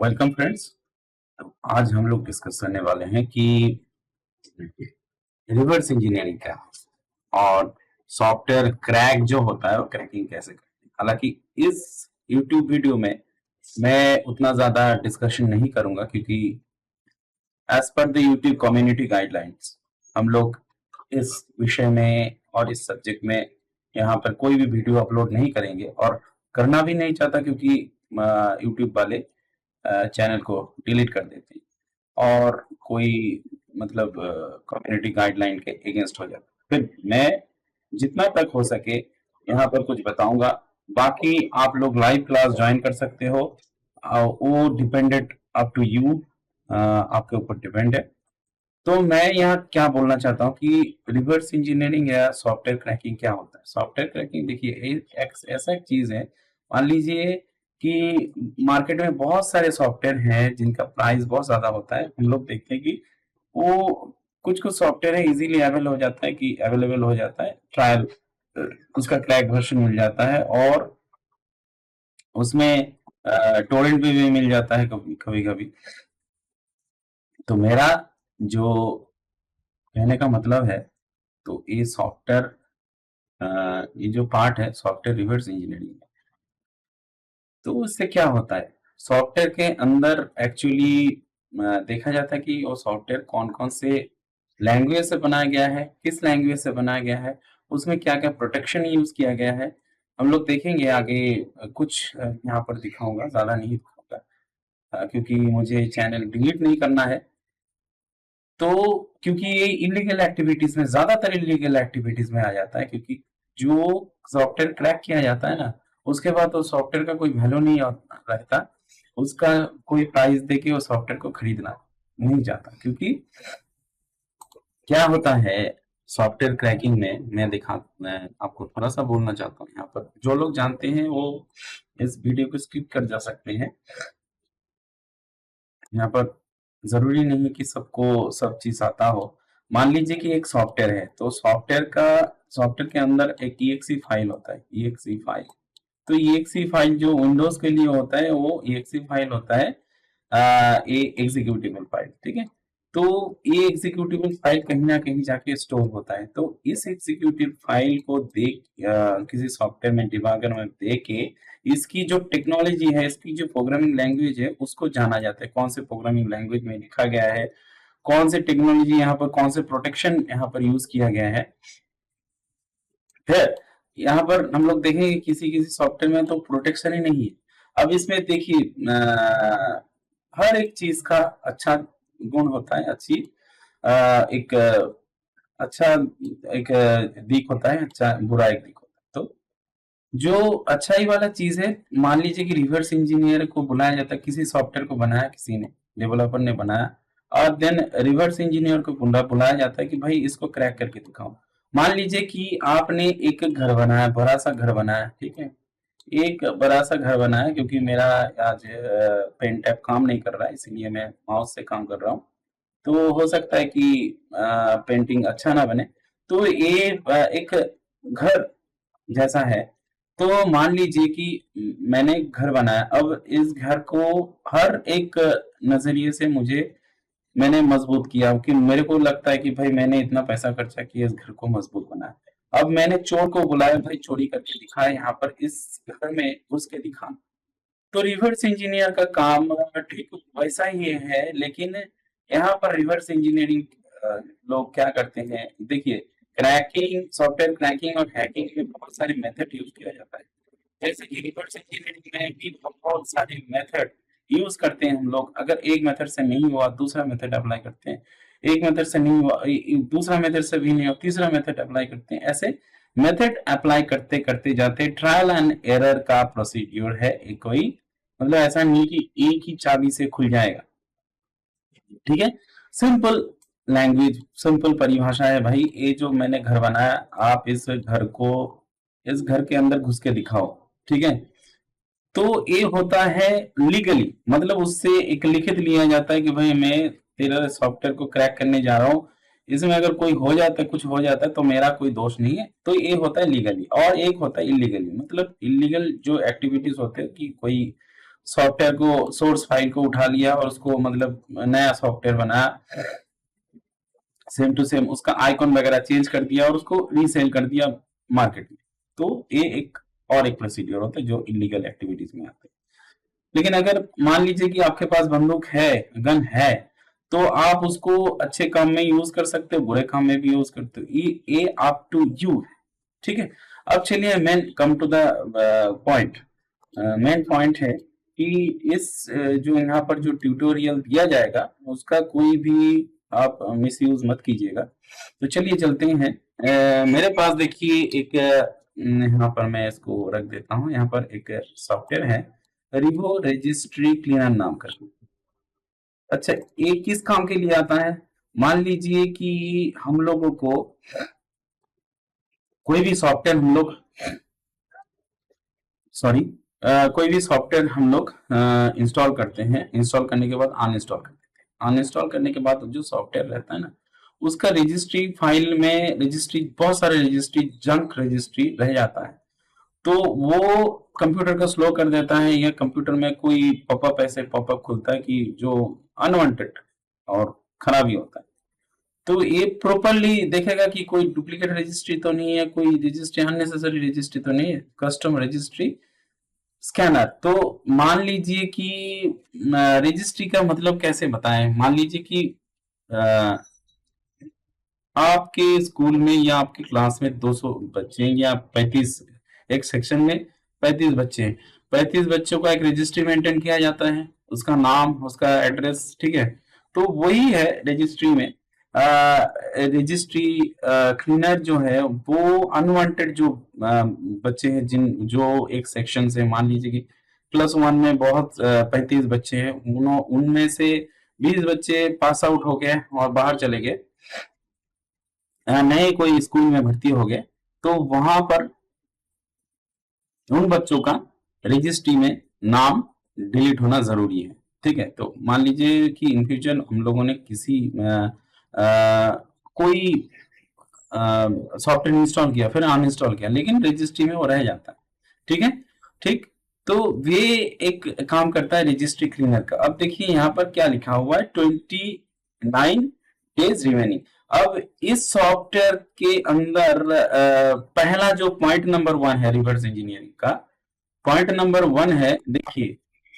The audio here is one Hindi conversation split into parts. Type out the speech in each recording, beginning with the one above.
Welcome friends. आज हम लोग डिस्कस करने वाले हैं कि रिवर्स इंजीनियरिंग क्या है और सॉफ्टवेयर क्रैक जो होता है वो क्रैकिंग कैसे करते हैं। हालांकि इस YouTube वीडियो में मैं उतना ज्यादा डिस्कशन नहीं करूंगा क्योंकि as per the YouTube community guidelines हम लोग इस विषय में और इस सब्जेक्ट में यहाँ पर कोई भी वीडियो अपलोड नहीं करेंगे और करना भी नहीं चाहता क्योंकि YouTube वाले चैनल को डिलीट कर देते हैं और कोई मतलब कम्युनिटी गाइडलाइन के अगेंस्ट हो जाता है। फिर मैं जितना तक हो सके यहाँ पर कुछ बताऊंगा। बाकी आप लोग लाइव क्लास ज्वाइन कर सकते हो, वो डिपेंडेड अप टू यू, आपके ऊपर डिपेंड है। तो मैं यहाँ क्या बोलना चाहता हूँ कि रिवर्स इंजीनियरिंग या सॉफ्टवेयर क्रैकिंग क्या होता है। सॉफ्टवेयर क्रैकिंग देखिए ऐसा एक चीज है। मान लीजिए कि मार्केट में बहुत सारे सॉफ्टवेयर हैं जिनका प्राइस बहुत ज्यादा होता है। हम लोग देखते हैं कि वो कुछ कुछ सॉफ्टवेयर है इजीली अवेलेबल हो जाता है, ट्रायल उसका क्रैक वर्जन मिल जाता है और उसमें टोरेंट भी मिल जाता है कभी कभी। तो मेरा जो कहने का मतलब है, तो ये सॉफ्टवेयर ये जो पार्ट है सॉफ्टवेयर रिवर्स इंजीनियरिंग में, तो उससे क्या होता है सॉफ्टवेयर के अंदर एक्चुअली देखा जाता है कि वो सॉफ्टवेयर कौन कौन से लैंग्वेज से बनाया गया है, किस लैंग्वेज से बनाया गया है, उसमें क्या क्या प्रोटेक्शन यूज किया गया है। हम लोग देखेंगे आगे। कुछ यहाँ पर दिखाऊंगा, ज्यादा नहीं दिखाऊंगा क्योंकि मुझे चैनल डिलीट नहीं करना है। तो क्योंकि ये इलीगल एक्टिविटीज में, ज्यादातर इलीगल एक्टिविटीज में आ जाता है, क्योंकि जो सॉफ्टवेयर क्रैक किया जाता है ना, उसके बाद तो सॉफ्टवेयर का कोई वैल्यू नहीं रहता। उसका कोई प्राइस दे के वो सॉफ्टवेयर को खरीदना नहीं चाहता। क्योंकि क्या होता है सॉफ्टवेयर क्रैकिंग में, मैं आपको थोड़ा सा बोलना चाहता हूँ। यहाँ पर जो लोग जानते हैं वो इस वीडियो को स्किप कर जा सकते हैं। यहाँ पर जरूरी नहीं कि सबको सब चीज आता हो। मान लीजिए कि एक सॉफ्टवेयर है, तो सॉफ्टवेयर के अंदर एक EXE फाइल होता है, EXE फाइल। तो EXE फाइल जो विंडोज के लिए होता है वो EXE फाइल होता है ये एग्जीक्यूटिबल फाइल, ठीक है। तो ये एग्जीक्यूटिबल फाइल कहीं ना कहीं जाके स्टोर होता है। तो इस एग्जीक्यूटिव फाइल को किसी सॉफ्टवेयर में डिबगर में दे के इसकी जो टेक्नोलॉजी है, इसकी जो प्रोग्रामिंग लैंग्वेज है, उसको जाना जाता है कौन से प्रोग्रामिंग लैंग्वेज में लिखा गया है, कौन से टेक्नोलॉजी यहाँ पर, कौन से प्रोटेक्शन यहाँ पर यूज किया गया है। फिर यहाँ पर हम लोग देखेंगे किसी किसी सॉफ्टवेयर में तो प्रोटेक्शन ही नहीं है। अब इसमें देखिए हर एक चीज का अच्छा गुण होता है, अच्छी एक अच्छा एक दिक होता है, अच्छा बुरा एक दिक होता है। तो जो अच्छाई वाला चीज है, मान लीजिए कि रिवर्स इंजीनियर को बुलाया जाता है, किसी सॉफ्टवेयर को बनाया किसी ने, डेवलपर ने बनाया, और देन रिवर्स इंजीनियर को बुलाया जाता है कि भाई इसको क्रैक करके दिखाओ। मान लीजिए कि आपने एक घर बनाया, बड़ा सा घर बनाया, ठीक है। एक बड़ा सा घर बनाया, क्योंकि मेरा आज पेन टैब काम नहीं कर रहा है, इसीलिए मैं माउस से काम कर रहा हूँ। तो हो सकता है कि पेंटिंग अच्छा ना बने। तो ये एक घर जैसा है। तो मान लीजिए कि मैंने घर बनाया। अब इस घर को हर एक नजरिए से मैंने मजबूत किया, कि मेरे को लगता है कि भाई मैंने इतना पैसा खर्चा किया इस घर को मजबूत बनाया। अब मैंने चोर को बुलाया, भाई चोरी करके दिखाया, यहाँ पर इस घर में घुस के दिखा। तो रिवर्स इंजीनियर का काम ठीक वैसा ही है, लेकिन यहाँ पर रिवर्स इंजीनियरिंग लोग क्या करते हैं, देखिए क्रैकिंग, सॉफ्टवेयर क्रैकिंग और हैकिंग में बहुत सारे मेथड यूज किया जाता है। जैसे कि रिवर्स इंजीनियरिंग में भी बहुत सारे मेथड यूज करते हैं हम लोग। अगर एक मेथड से नहीं हुआ दूसरा मेथड अप्लाई करते हैं, एक मेथड से नहीं हुआ दूसरा मेथड से भी नहीं हुआ तीसरा मेथड अप्लाई करते हैं। ऐसे मेथड अप्लाई करते करते जाते, ट्रायल एंड एरर का प्रोसीड्यूर है। कोई मतलब ऐसा नहीं कि एक ही चाबी से खुल जाएगा, ठीक है। सिंपल लैंग्वेज, सिंपल परिभाषा है भाई। ये जो मैंने घर बनाया, आप इस घर के अंदर घुस के दिखाओ, ठीक है। तो ये होता है लीगली, मतलब उससे एक लिखित लिया जाता है कि भाई मैं तेरे सॉफ्टवेयर को क्रैक करने जा रहा हूँ, इसमें अगर कोई हो जाता है, कुछ हो जाता है तो मेरा कोई दोष नहीं है। तो ये होता है लीगली। और एक होता है इलीगली, मतलब इलीगल जो एक्टिविटीज होते हैं कि कोई सॉफ्टवेयर को, सोर्स फाइल को उठा लिया और उसको मतलब नया सॉफ्टवेयर बनाया, सेम टू सेम उसका आइकॉन वगैरह चेंज कर दिया और उसको रीसेल कर दिया मार्केट में। तो ये एक और एक प्रोसीजर होता है जो इलीगल एक्टिविटीज में आते हैं। लेकिन अगर मान लीजिए कि आपके पास बंदूक है, गन है, तो आप उसको अच्छे काम में यूज कर सकते हो, बुरे काम में भी यूज करते हो, ये अप टू यू है। ठीक है, अब चलिए main come to the point. Main point है कि इस जो यहाँ पर जो ट्यूटोरियल दिया जाएगा उसका कोई भी आप मिसयूज मत कीजिएगा। तो चलिए चलते हैं। मेरे पास देखिए एक यहाँ पर मैं इसको रख देता हूँ। यहाँ पर एक सॉफ्टवेयर है रिवो रजिस्ट्री क्लीनर नाम का। अच्छा, ये किस काम के लिए आता है? मान लीजिए कि हम लोगों को कोई भी सॉफ्टवेयर हम लोग सॉरी कोई भी सॉफ्टवेयर हम लोग इंस्टॉल करते हैं, इंस्टॉल करने के बाद अनइंस्टॉल कर देते हैं। अनइंस्टॉल करने के बाद जो सॉफ्टवेयर रहता है ना, उसका रजिस्ट्री फाइल में रजिस्ट्री, बहुत सारे रजिस्ट्री, जंक रजिस्ट्री रह जाता है। तो वो कंप्यूटर का स्लो कर देता है, या कंप्यूटर में कोई पॉपअप, ऐसे पॉपअप खुलता है कि जो अनवांटेड और खराबी होता है। तो ये प्रॉपरली देखेगा कि कोई डुप्लीकेट रजिस्ट्री तो नहीं है, कोई रजिस्ट्री अननेसेसरी रजिस्ट्री तो नहीं है, कस्टम रजिस्ट्री स्कैनर। तो मान लीजिए कि रजिस्ट्री का मतलब कैसे बताएं। मान लीजिए कि आपके स्कूल में या आपकी क्लास में 200 बच्चे हैं या 35, एक सेक्शन में 35 बच्चे हैं, 35 बच्चों का एक रजिस्ट्री मेंटेन किया जाता है, उसका नाम, उसका एड्रेस। ठीक है, तो वही है रजिस्ट्री में। रजिस्ट्री क्लीनर जो है वो अनवांटेड जो बच्चे हैं, जिन जो एक सेक्शन से, मान लीजिए कि +1 में बहुत 35 बच्चे हैं, उनमें से 20 बच्चे पास आउट हो गए और बाहर चले गए, नए कोई स्कूल में भर्ती हो गए, तो वहां पर उन बच्चों का रजिस्ट्री में नाम डिलीट होना जरूरी है। ठीक है, तो मान लीजिए कि इन फ्यूचर हम लोगों ने किसी कोई सॉफ्टवेयर इंस्टॉल किया, फिर अनइंस्टॉल किया, लेकिन रजिस्ट्री में वो रह जाता है। ठीक है, ठीक। तो वे एक काम करता है रजिस्ट्री क्लीनर का। अब देखिए यहाँ पर क्या लिखा हुआ है, 29 डेज रिमेनिंग। अब इस सॉफ्टवेयर के अंदर पहला जो पॉइंट नंबर 1 है रिवर्स इंजीनियरिंग का, पॉइंट नंबर 1 है, देखिए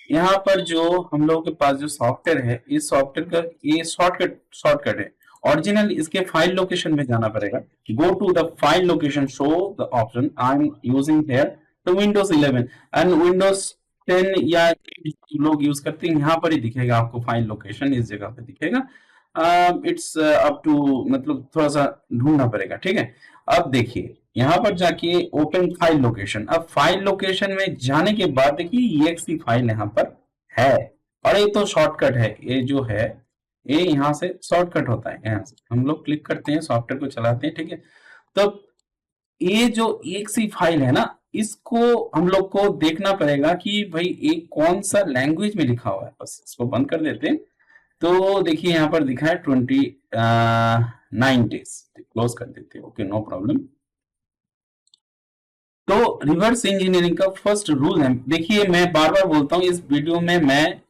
यहाँ पर जो हम लोगों के पास जो सॉफ्टवेयर है, इस सॉफ्टवेयर का ये शॉर्टकट है। ओरिजिनल इसके फाइल लोकेशन में जाना पड़ेगा। Go to the file location, show the option I am using here तो विंडोज 11 एंड विंडोज 10 या लोग यूज करते हैं, यहाँ पर ही दिखेगा आपको फाइल लोकेशन, इस जगह पे दिखेगा। इट्स अप टू, मतलब थोड़ा सा ढूंढना पड़ेगा। ठीक है, अब देखिए यहाँ पर जाके ओपन फाइल लोकेशन। अब फाइल लोकेशन में जाने के बाद देखिए exe फाइल यहाँ पर है, और ये तो शॉर्टकट है, ये जो है ये यहाँ से शॉर्टकट होता है। यहाँ से हम लोग क्लिक करते हैं, सॉफ्टवेयर को चलाते हैं। ठीक है, तो ये जो exe फाइल है ना, इसको हम लोग को देखना पड़ेगा कि भाई ये कौन सा लैंग्वेज में लिखा हुआ है। बस इसको बंद कर देते हैं। तो देखिए यहाँ पर दिखा है 29 डेज, क्लोज कर देते हैं। Okay, no problem. तो रिवर्स इंजीनियरिंग का फर्स्ट रूल है, देखिए मैं बार बार बोलता हूँ, इस वीडियो में मैं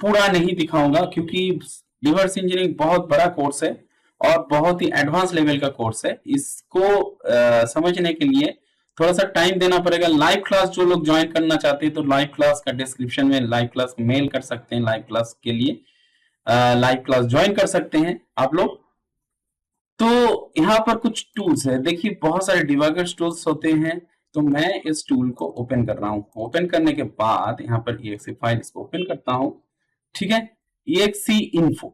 पूरा नहीं दिखाऊंगा, क्योंकि रिवर्स इंजीनियरिंग बहुत बड़ा कोर्स है और बहुत ही एडवांस लेवल का कोर्स है। इसको समझने के लिए थोड़ा सा टाइम देना पड़ेगा। लाइव क्लास जो लोग ज्वाइन करना चाहते हैं, तो लाइव क्लास का डिस्क्रिप्शन में लाइव क्लास मेल कर सकते हैं, लाइव क्लास के लिए लाइव क्लास ज्वाइन कर सकते हैं आप लोग। तो यहाँ पर कुछ टूल्स है, देखिए बहुत सारे डिबगर टूल्स होते हैं। तो मैं इस टूल को ओपन कर रहा हूँ। ओपन करने के बाद यहाँ पर exe फाइल, इसको ओपन करता हूँ। ठीक है, exe info,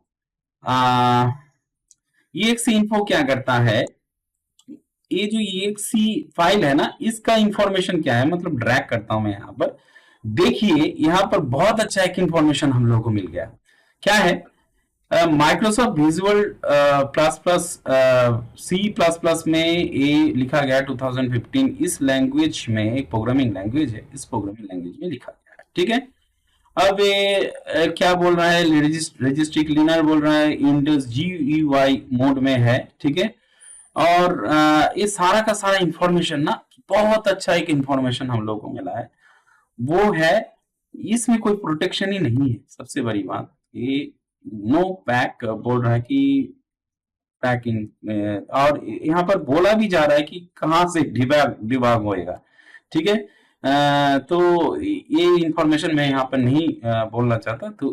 exe info क्या करता है, ये जो exe फाइल है ना, इसका इंफॉर्मेशन क्या है, मतलब ड्रैग करता हूं मैं यहाँ पर। देखिए यहाँ पर बहुत अच्छा एक इंफॉर्मेशन हम लोगों को मिल गया। क्या है, Microsoft visual plus plus C++ में ये लिखा गया 2015, इस लैंग्वेज में, एक प्रोग्रामिंग लैंग्वेज है, इस प्रोग्रामिंग लैंग्वेज में लिखा गया है। ठीक है, अब ये क्या बोल रहा है, रजिस्ट्री क्लीनर बोल रहा है, विंडोज GUI मोड में है। ठीक है, और ये सारा का सारा इंफॉर्मेशन ना, बहुत अच्छा एक इंफॉर्मेशन हम लोग को मिला है। वो है, इसमें कोई प्रोटेक्शन ही नहीं है। सबसे बड़ी बात ये, नो पैक बोल रहा है कि पैकिंग, और यहाँ पर बोला भी जा रहा है कि कहाँ से डिबॉग डिबॉग होएगा। ठीक है, तो ये इंफॉर्मेशन मैं यहाँ पर नहीं बोलना चाहता, तो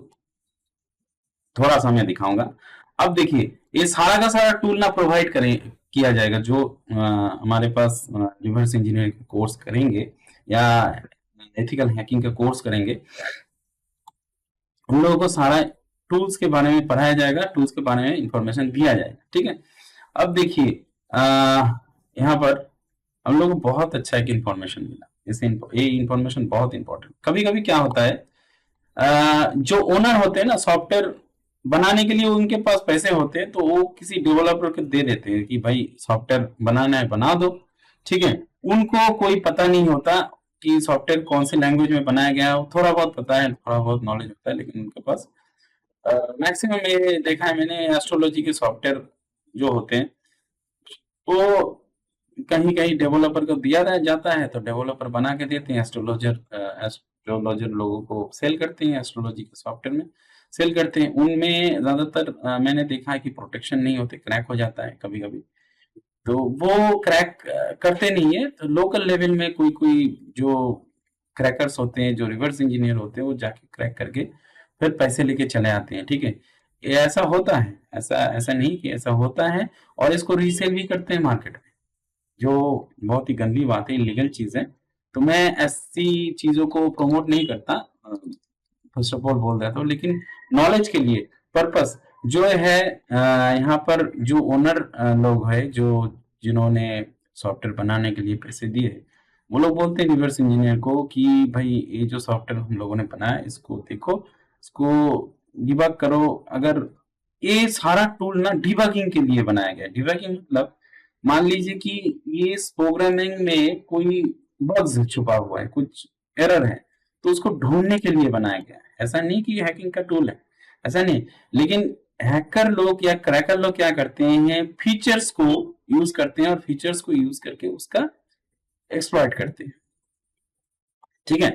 थोड़ा सा मैं दिखाऊंगा। अब देखिए, ये सारा का सारा टूल ना प्रोवाइड करें किया जाएगा, जो हमारे पास रिवर्स इंजीनियरिंग कोर्स करेंगे या एथिकल हैकिंग का कोर्स करेंगे, उन लोगों को सारा टूल्स के बारे में पढ़ाया जाएगा, टूल्स के बारे में इंफॉर्मेशन दिया जाएगा। ठीक है, अब देखिए, यहाँ पर हम लोग को बहुत अच्छा एक इंफॉर्मेशन मिला। ये इंफॉर्मेशन बहुत इंपॉर्टेंट। कभी कभी क्या होता है, जो ओनर होते हैं ना सॉफ्टवेयर बनाने के लिए, उनके पास पैसे होते हैं, तो वो किसी डेवलपर को दे देते हैं कि भाई सॉफ्टवेयर बनाना है बना दो। ठीक है, उनको कोई पता नहीं होता कि सॉफ्टवेयर कौन सी लैंग्वेज में बनाया गया है। थोड़ा बहुत पता है, थोड़ा बहुत नॉलेज होता है, लेकिन उनके पास मैक्सिमम ये देखा है मैंने, एस्ट्रोलॉजी के सॉफ्टवेयर जो होते हैं वो कहीं कहीं डेवलपर को दिया जाता है, तो डेवलपर बना के देते हैं, एस्ट्रोलॉजर एस्ट्रोलॉजर लोगों को सेल करते हैं, एस्ट्रोलॉजी के सॉफ्टवेयर में सेल करते हैं। उनमें ज्यादातर मैंने देखा है कि प्रोटेक्शन नहीं होते, क्रैक हो जाता है कभी कभी। तो वो क्रैक करते नहीं है, तो लोकल लेवल में कोई कोई जो क्रैकर्स होते हैं, जो रिवर्स इंजीनियर होते हैं, वो जाके क्रैक करके फिर पैसे लेके चले आते हैं। ठीक है, ये ऐसा होता है, ऐसा ऐसा नहीं कि ऐसा होता है, और इसको रीसेल भी करते हैं मार्केट में, जो बहुत ही गंदी बात है, इलीगल चीज है। तो मैं ऐसी चीजों को प्रमोट नहीं करता, फर्स्ट ऑफ ऑल बोल देता हूँ, लेकिन नॉलेज के लिए पर्पस जो है, यहाँ पर जो ओनर लोग है, जो जिन्होंने सॉफ्टवेयर बनाने के लिए पैसे दिए, वो लोग बोलते हैं रिवर्स इंजीनियर को कि भाई ये जो सॉफ्टवेयर हम लोगों ने बनाया, इसको देखो, इसको डिबग करो। अगर ये सारा टूल ना डिबगिंग के लिए बनाया गया है। डिबगिंग मतलब, मान लीजिए कि ये इस प्रोग्रामिंग में कोई बग्स छुपा हुआ है, कुछ एरर है, तो उसको ढूंढने के लिए बनाया गया है। ऐसा नहीं कि हैकिंग का टूल है, ऐसा नहीं। लेकिन हैकर लोग या क्रैकर लोग क्या करते हैं, फीचर्स को यूज करते हैं, और फीचर्स को यूज करके उसका एक्सप्लॉइट करते हैं। ठीक है,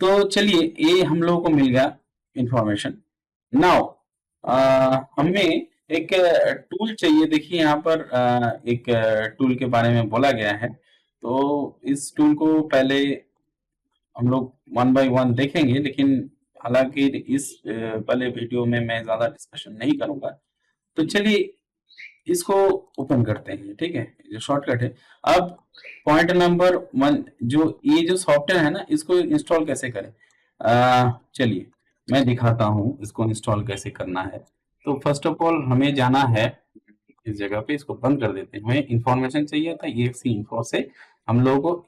तो चलिए, ये हम लोगों को मिल गया इंफॉर्मेशन। नाउ हमें एक टूल चाहिए। देखिए यहाँ पर एक टूल के बारे में बोला गया है, तो इस टूल को पहले हम लोग वन बाय वन देखेंगे, लेकिन हालांकि इस पहले वीडियो में मैं ज्यादा डिस्कशन नहीं करूंगा। तो चलिए इसको ओपन करते हैं। ठीक है, जो शॉर्टकट है। अब पॉइंट नंबर वन, जो ये जो सॉफ्टवेयर है ना, इसको इंस्टॉल कैसे करें, चलिए मैं दिखाता हूँ इसको इंस्टॉल कैसे करना है। तो फर्स्ट ऑफ ऑल हमें जाना है इस जगह पे, इसको बंद कर देते हैं। हमें इंफॉर्मेशन चाहिए था, ये इन्फो से हम लोगों को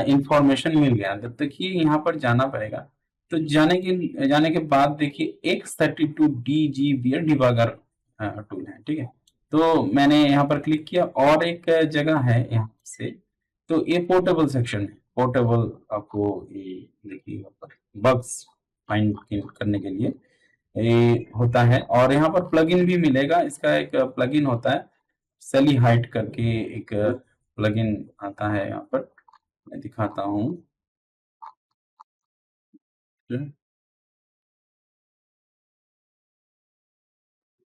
इंफॉर्मेशन मिल गया। तब तक ये यहाँ पर जाना पड़ेगा। तो जाने के बाद देखिए, X32DGBR डिबगर टूल है। ठीक है, तो मैंने यहाँ पर क्लिक किया, और एक जगह है यहाँ से, तो ये पोर्टेबल सेक्शन है। पोर्टेबल आपको ये देखिए बग्स फाइंड करने के लिए ये होता है, और यहाँ पर प्लगइन भी मिलेगा। इसका एक प्लगइन होता है, सेली हाइट करके एक प्लगइन आता है। यहाँ पर मैं दिखाता हूँ,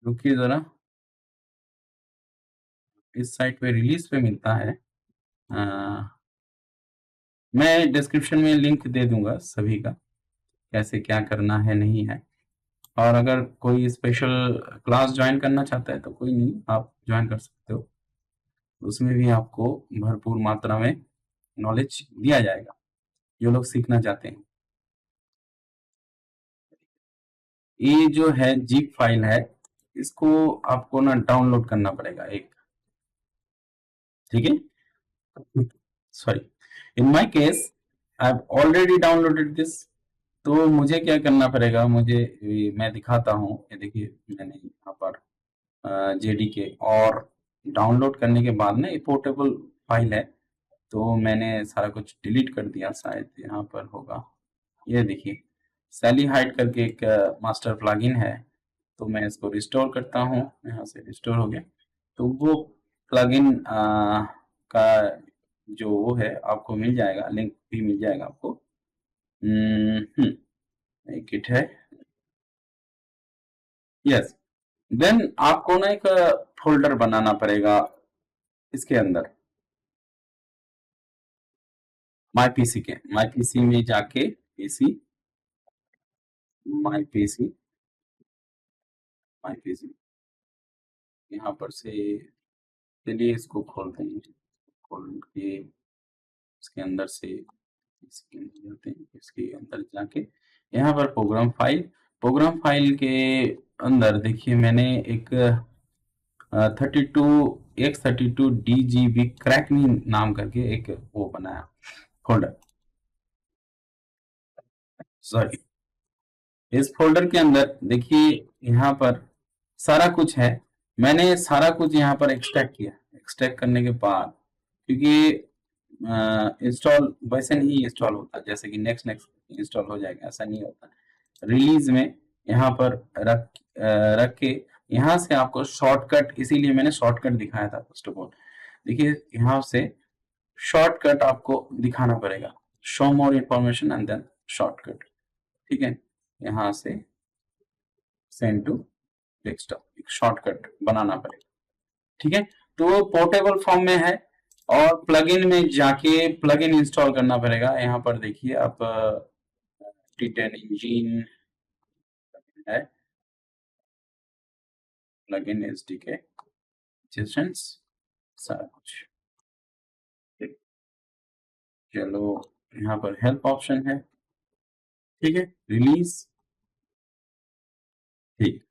रुकिए जरा। इस साइट पे रिलीज पे मिलता है। मैं डिस्क्रिप्शन में लिंक दे दूंगा सभी का, कैसे क्या करना है नहीं है। और अगर कोई स्पेशल क्लास ज्वाइन करना चाहता है तो कोई नहीं, आप ज्वाइन कर सकते हो। उसमें भी आपको भरपूर मात्रा में नॉलेज दिया जाएगा, जो लोग सीखना चाहते हैं। ये जो है जिप फाइल है, इसको आपको ना डाउनलोड करना पड़ेगा एक। ठीक है, sorry, in my case I have already downloaded this. तो मुझे क्या करना पड़ेगा, मैं दिखाता हूँ। ये देखिए, मैंने यहाँ पर जेडीके, और डाउनलोड करने के बाद ना ये पोर्टेबल फाइल है, तो मैंने सारा कुछ डिलीट कर दिया, शायद यहाँ पर होगा। ये देखिए, सैली हाइड करके एक मास्टर प्लगइन है, तो मैं इसको रिस्टोर करता हूँ। यहाँ से रिस्टोर हो गया। तो वो प्लगइन का जो वो है, आपको मिल जाएगा, लिंक भी मिल जाएगा आपको। एक किट है। यस। देन आपको ना एक फोल्डर बनाना पड़ेगा इसके अंदर, माई पीसी में जाके पीसी, माई पीसी, माई पीसी, यहाँ पर से चलिए इसको खोलते हैं। खोल के इसके अंदर से इसके अंदर जाते हैं, इसके अंदर जाके यहाँ पर प्रोग्राम फाइल के अंदर देखिए मैंने एक 32 क्रैकनी नाम करके एक वो बनाया फोल्डर। सॉरी, इस फोल्डर के अंदर देखिए यहाँ पर सारा कुछ है। मैंने सारा कुछ यहाँ पर एक्सट्रैक्ट किया। एक्सट्रैक्ट करने के बाद, क्योंकि इंस्टॉल वैसे नहीं इंस्टॉल होता जैसे कि नेक्स्ट नेक्स्ट इंस्टॉल हो जाएगा, ऐसा नहीं होता। रिलीज में यहाँ पर रख के यहाँ से आपको शॉर्टकट, इसीलिए मैंने शॉर्टकट दिखाया था फर्स्ट ऑफ ऑल। देखिए यहाँ से शॉर्टकट आपको दिखाना पड़ेगा, show more information and then shortcut. ठीक है, यहाँ से सेंड टू डेस्कटॉप, एक शॉर्टकट बनाना पड़ेगा। ठीक है, तो वो पोर्टेबल फॉर्म में है और प्लगइन में जाके प्लगइन इंस्टॉल करना पड़ेगा। यहाँ पर देखिए आप T10 इंजन है, प्लगइन एसडीके, सजेशंस, सारा कुछ। चलो यहाँ पर हेल्प ऑप्शन है। ठीक है, रिलीज। ठीक,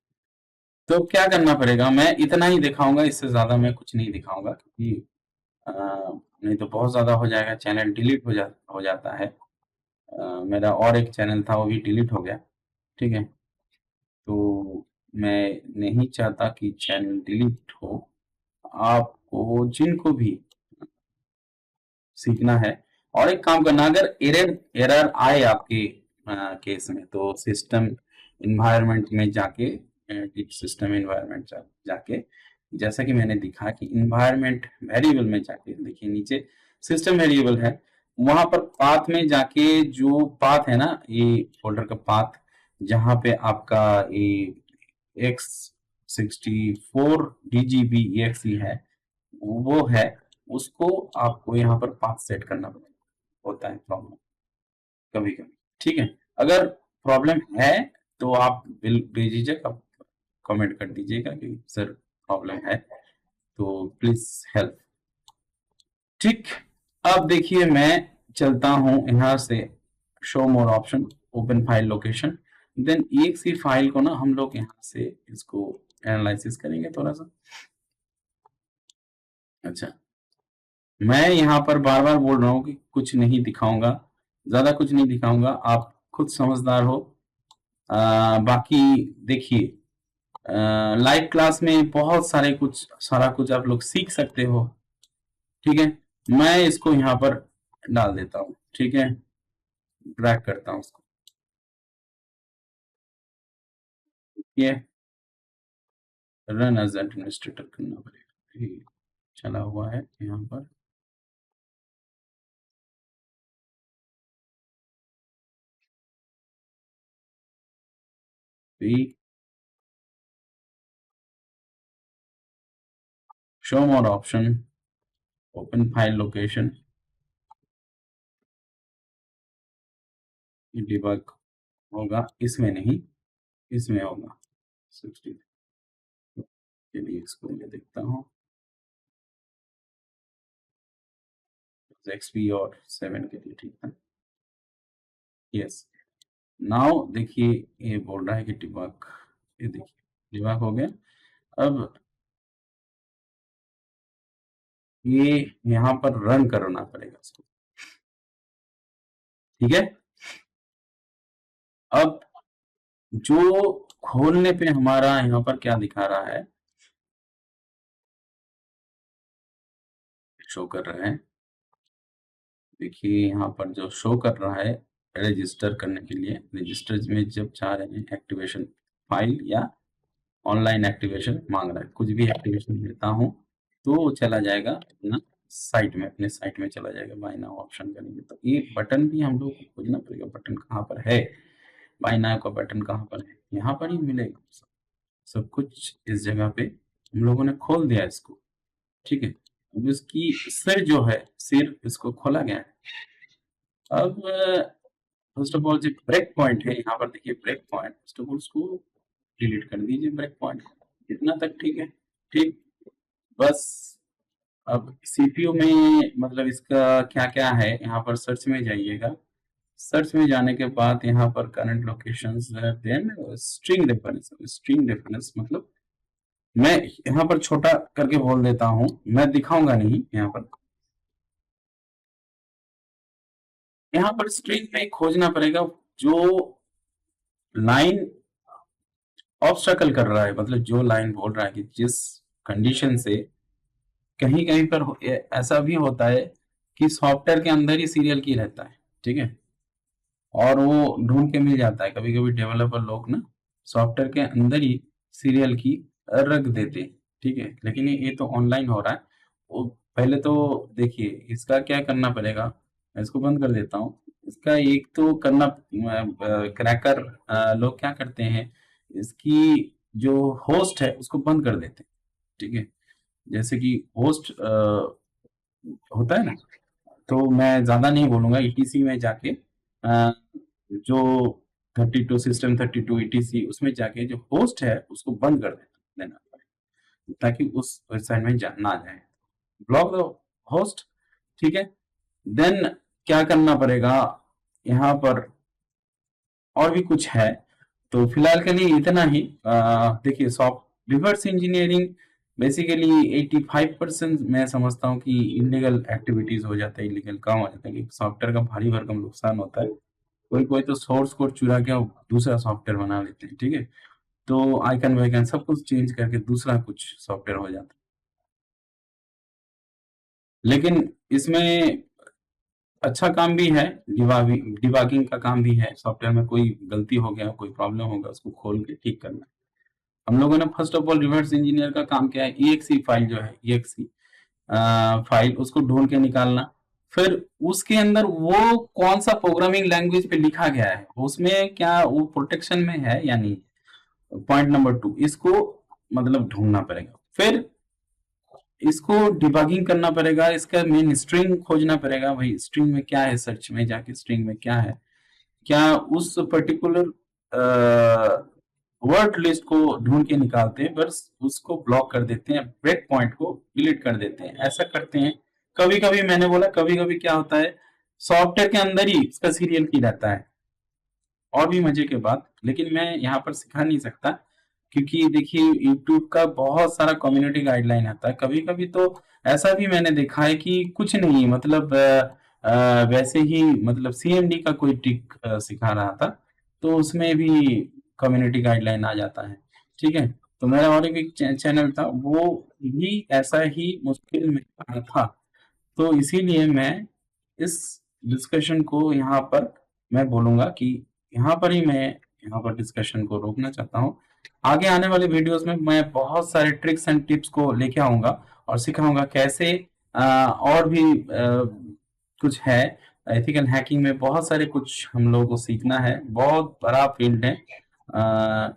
तो क्या करना पड़ेगा, मैं इतना ही दिखाऊंगा, इससे ज्यादा मैं कुछ नहीं दिखाऊंगा, क्योंकि नहीं तो बहुत ज्यादा हो जाएगा, चैनल डिलीट हो जाता है। मेरा और एक चैनल था वो भी डिलीट हो गया। ठीक है, तो मैं नहीं चाहता कि चैनल डिलीट हो। आपको जिनको भी सीखना है, और एक काम करना, अगर एरर एरर आए आपके केस में, तो सिस्टम इन्वायरमेंट में जाके सिस्टम इन्वायरमेंट जाके जैसा कि मैंने दिखा कि इन्वायरमेंट वेरिएबल में जाके देखिए नीचे सिस्टम वेरिएबल है, वहां पर पाथ में जाके जो पाथ है ना, ये फोल्डर का पाथ जहां पे आपका ये x64 DGB exe है, वो है, उसको आपको यहाँ पर पाथ सेट करना पड़ेगा। होता है प्रॉब्लम कभी कभी। ठीक है, अगर प्रॉब्लम है तो आप बेझिझक आप कमेंट कर दीजिएगा कि सर प्रॉब्लम है, तो प्लीज हेल्प। ठीक, अब देखिए मैं चलता हूं यहाँ से show more option, open file location. Then एक सी फाइल को ना हम लोग यहाँ से इसको एनालिसिस करेंगे थोड़ा सा। अच्छा, मैं यहाँ पर बार बार बोल रहा हूँ कि कुछ नहीं दिखाऊंगा, ज्यादा कुछ नहीं दिखाऊंगा, आप खुद समझदार हो। बाकी देखिए लाइव क्लास में बहुत सारा कुछ आप लोग सीख सकते हो। ठीक है, मैं इसको यहाँ पर डाल देता हूँ। ठीक है, ड्रैग करता हूँ उसको, ये रन एज एडमिनिस्ट्रेटर करना पड़ेगा, ये चला हुआ है यहाँ पर। Show more option, open file location, debug होगा, इसमें नहीं, इसमें होगा 60। चलिए इसको मैं देखता हूँ, XP और 7 के लिए ठीक है। यस, नाउ देखिए ये बोल रहा है कि डिबग, ये देखिए डिबग हो गया। अब ये यहाँ पर रन करना पड़ेगा इसको। ठीक है, अब जो खोलने पे हमारा यहाँ पर क्या दिखा रहा है, शो कर रहा है, देखिए यहाँ पर जो शो कर रहा है रजिस्टर करने के लिए, रजिस्टर में जब चाह रहे हैं एक्टिवेशन फाइल या ऑनलाइन एक्टिवेशन मांग रहा है, कुछ भी एक्टिवेशन देता हूँ तो वो चला जाएगा अपना साइट में, अपने साइट में चला जाएगा। बाय नाउ ऑप्शन करेंगे तो एक बटन भी हम लोग को खोजना पड़ेगा, बटन कहाँ पर है, बाय नाउ का बटन कहाँ पर है, यहाँ पर ही मिलेगा। सब कुछ इस जगह पे हम लोगों ने खोल दिया इसको, ठीक है। अब इसकी सिर जो है, सिर इसको खोला गया है। अब फर्स्ट ऑफ ऑल जो ब्रेक पॉइंट है, यहाँ पर देखिए break point, first of all उसको डिलीट कर दीजिए ब्रेक पॉइंट, इतना तक ठीक है, ठीक। बस अब सीपीयू में मतलब इसका क्या क्या है, यहाँ पर सर्च में जाइएगा। सर्च में जाने के बाद यहाँ पर current locations, then string reference. String reference मतलब मैं यहाँ पर छोटा करके बोल देता हूँ, मैं दिखाऊंगा नहीं यहाँ पर। यहाँ पर स्ट्रिंग में खोजना पड़ेगा जो लाइन ऑब्स्टैकल कर रहा है, मतलब जो लाइन बोल रहा है कि जिस कंडीशन से कहीं कहीं पर ऐसा भी होता है कि सॉफ्टवेयर के अंदर ही सीरियल की रहता है, ठीक है, और वो ढूंढ के मिल जाता है। कभी कभी डेवलपर लोग ना सॉफ्टवेयर के अंदर ही सीरियल की रख देते हैं, ठीक है, लेकिन ये तो ऑनलाइन हो रहा है। वो पहले तो देखिए इसका क्या करना पड़ेगा, मैं इसको बंद कर देता हूँ। इसका एक तो करना, क्रैकर लोग क्या करते हैं, इसकी जो होस्ट है उसको बंद कर देते हैं, ठीक है। जैसे कि होस्ट होता है ना, तो मैं ज्यादा नहीं बोलूंगा, ईटीसी में जाके जो 32 सिस्टम 32 ईटीसी उसमें जाके जो होस्ट है उसको बंद कर देना ताकि उस वेबसाइट में ना जाए। ब्लॉक द होस्ट, ठीक है। देन क्या करना पड़ेगा, यहाँ पर और भी कुछ है, तो फिलहाल के लिए इतना ही। देखिए सॉफ्ट रिवर्स इंजीनियरिंग बेसिकली 85% मैं समझता हूँ कि इलीगल एक्टिविटीज हो जाता है, इलीगल काम हो जाता है कि सॉफ्टवेयर का भारी भरकम नुकसान होता है। कोई कोई तो सोर्स कोड चुरा के दूसरा सॉफ्टवेयर बना लेते हैं, ठीक है, तो आइकन वाइकन सब कुछ चेंज करके दूसरा कुछ सॉफ्टवेयर हो जाता है। लेकिन इसमें अच्छा काम भी है, डिबगिंग का काम भी है। सॉफ्टवेयर में कोई गलती हो गया, कोई प्रॉब्लम होगा, उसको खोल के ठीक करना। हम लोगों ने first of all reverse engineer का काम क्या है, EXE फाइल जो है, EXE फाइल उसको ढूंढ के निकालना, फिर उसके अंदर वो कौन सा प्रोग्रामिंग लैंग्वेज पे लिखा गया है, उसमें क्या वो प्रोटेक्शन में है या नहीं। पॉइंट नंबर 2, इसको मतलब ढूंढना पड़ेगा। फिर इसको डिबगिंग करना पड़ेगा, इसका मेन स्ट्रिंग खोजना पड़ेगा, भाई स्ट्रिंग में क्या है, सर्च में जाके स्ट्रिंग में क्या है, क्या उस पर्टिकुलर वर्ड लिस्ट को ढूंढ के निकालते हैं, बस उसको ब्लॉक कर देते हैं, ब्रेक पॉइंट को डिलीट कर देते हैं, ऐसा करते हैं। कभी कभी मैंने बोला कभी कभी क्या होता है, सॉफ्टवेयर के अंदर ही इसका सीरियल की रहता है। और भी मजे की बात, लेकिन मैं यहाँ पर सिखा नहीं सकता क्योंकि देखिए यूट्यूब का बहुत सारा कम्युनिटी गाइडलाइन आता है। कभी कभी तो ऐसा भी मैंने देखा है कि कुछ नहीं, मतलब वैसे ही मतलब CMD का कोई ट्रिक सिखा रहा था, तो उसमें भी कम्युनिटी गाइडलाइन आ जाता है, ठीक है। तो मेरा और एक चैनल था, वो भी ऐसा ही मुश्किल में आ था, तो इसीलिए मैं इस डिस्कशन को यहाँ पर मैं बोलूंगा कि यहाँ पर ही मैं यहाँ पर डिस्कशन को रोकना चाहता हूँ। आगे आने वाले वीडियोस में मैं बहुत सारे ट्रिक्स एंड टिप्स को लेके आऊंगा और सिखाऊंगा कैसे और भी कुछ है। एथिकल हैकिंग में बहुत सारे कुछ हम लोगों को सीखना है, बहुत बड़ा फील्ड है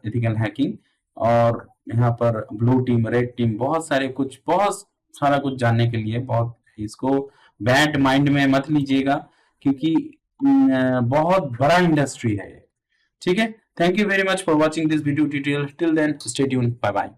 एथिकल हैकिंग। और यहाँ पर ब्लू टीम, रेड टीम, बहुत सारे कुछ, बहुत सारा कुछ जानने के लिए, बहुत इसको बैड माइंड में मत लीजिएगा क्योंकि बहुत बड़ा इंडस्ट्री है, ठीक है। Thank you very much for watching this video tutorial, till then stay tuned, bye bye.